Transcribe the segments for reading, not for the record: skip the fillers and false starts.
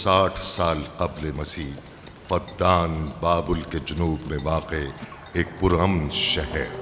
60 سال قبل مسیح فدان بابل کے جنوب میں واقع ایک پرامن شہر۔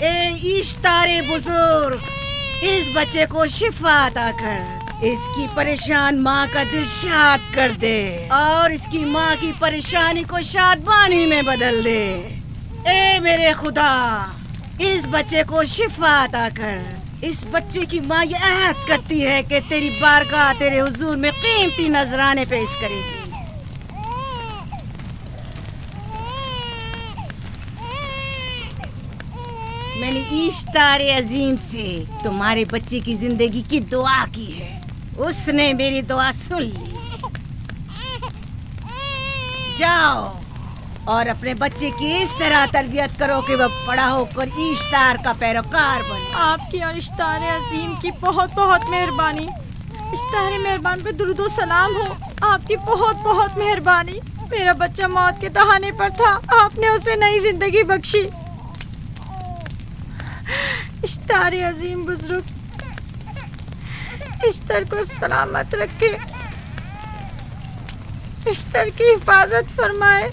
اے اشتار بزرگ، اس بچے کو شفا عطا کر، اس کی پریشان ماں کا دل شاد کر دے اور اس کی ماں کی پریشانی کو شادمانی میں بدل دے۔ اے میرے خدا، اس بچے کو شفا عطا کر۔ اس بچے کی ماں یہ عہد کرتی ہے کہ تیری بارگاہ تیرے حضور میں قیمتی نذرانے پیش کرے گی۔ میں نے اشتار عظیم سے تمہارے بچے کی زندگی کی دعا کی ہے، اس نے میری دعا سن لی۔ جاؤ اور اپنے بچے کی اس طرح تربیت کرو کہ وہ بڑا ہو کر اشتار کا پیروکار بنے۔ آپ کی اور اشتار عظیم کی بہت بہت مہربانی۔ اشتار مہربان پہ درود و سلام ہو، آپ کی بہت بہت مہربانی۔ میرا بچہ موت کے دہانے پر تھا، آپ نے اسے نئی زندگی بخشی۔ اشتار عظیم بزرگ اشتر کو سلامت رکھے، اشتر کی حفاظت فرمائے۔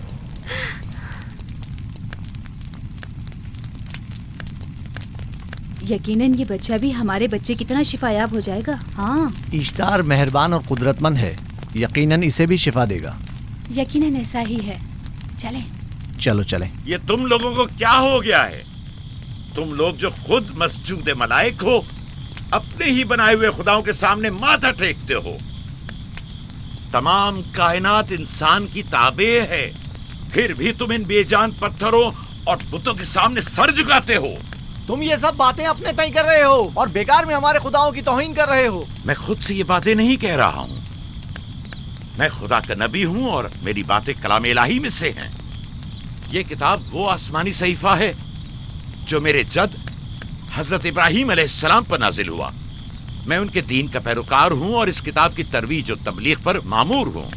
یقیناً یہ بچہ بھی ہمارے بچے کی طرح شفا یاب ہو جائے گا۔ ہاں، اشتار مہربان اور قدرت مند ہے، یقیناً اسے بھی شفا دے گا۔ یقیناً ایسا ہی ہے۔ چلیں چلو چلیں۔ یہ تم لوگوں کو کیا ہو گیا ہے؟ تم لوگ جو خود مسجود ملائک ہو، اپنے ہی بنائے ہوئے خداؤں کے سامنے ماتھا ٹیکتے ہو۔ تمام کائنات انسان کی تابع ہے، پھر بھی تم ان بے جان پتھروں اور بتوں کے سامنے سر جھکاتے ہو۔ تم یہ سب باتیں اپنے تئیں کر رہے ہو اور بیکار میں ہمارے خداؤں کی توہین کر رہے ہو۔ میں خود سے یہ باتیں نہیں کہہ رہا ہوں، میں خدا کا نبی ہوں اور میری باتیں کلام الہی میں سے ہیں۔ یہ کتاب وہ آسمانی صحیفہ ہے جو میرے جد حضرت ابراہیم علیہ السلام پر نازل ہوا۔ میں ان کے دین کا پیروکار ہوں اور اس کتاب کی ترویج و تبلیغ پر مامور ہوں۔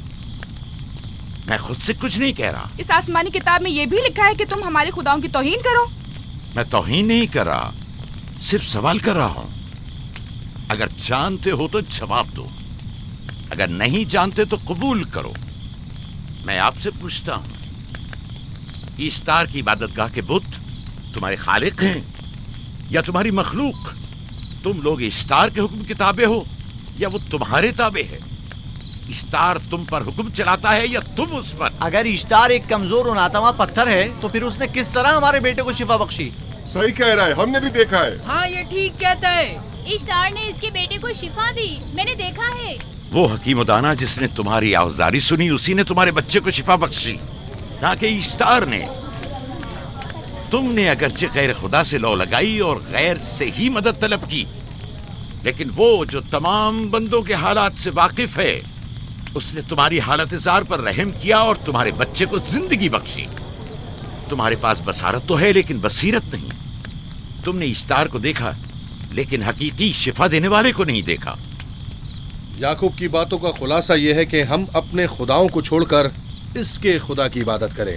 میں خود سے کچھ نہیں کہہ رہا۔ اس آسمانی کتاب میں یہ بھی لکھا ہے کہ تم ہمارے خداؤں کی توہین کرو۔ میں توہین نہیں کر رہا، صرف سوال کر رہا ہوں۔ اگر جانتے ہو تو جواب دو، اگر نہیں جانتے تو قبول کرو۔ میں آپ سے پوچھتا ہوں، اشتار کی عبادت گاہ کے بت تمہارے خالق ہیں یا تمہاری مخلوق؟ تم لوگ اشتار کے حکم کے تابع ہو یا وہ تمہارے تابع ہے؟ اشتار تم پر حکم چلاتا ہے یا تم اس پر؟ اگر اشتار ایک کمزور اور ناتواں پتھر ہے تو پھر اس نے کس طرح ہمارے بیٹے کو شفا بخشی؟ صحیح کہہ رہا ہے، ہم نے بھی دیکھا ہے۔ ہاں یہ ٹھیک کہتا ہے۔ اشتار نے اس کے بیٹے کو شفا دی، میں نے دیکھا ہے۔ وہ حکیم و دانا جس نے تمہاری آوزاری سنی، اسی نے تمہارے بچے کو شفا بخشی، نہ کہ اشتار نے۔ تم نے اگرچہ غیر خدا سے لو لگائی اور غیر سے ہی مدد طلب کی، لیکن وہ جو تمام بندوں کے حالات سے واقف ہے، اس نے تمہاری حالت زار پر رحم کیا اور تمہارے بچے کو زندگی بخشی۔ تمہارے پاس بصارت تو ہے لیکن بصیرت نہیں۔ تم نے اشتار کو دیکھا لیکن حقیقی شفا دینے والے کو نہیں دیکھا۔ یعقوب کی باتوں کا خلاصہ یہ ہے کہ ہم اپنے خداؤں کو چھوڑ کر اس کے خدا کی عبادت کریں۔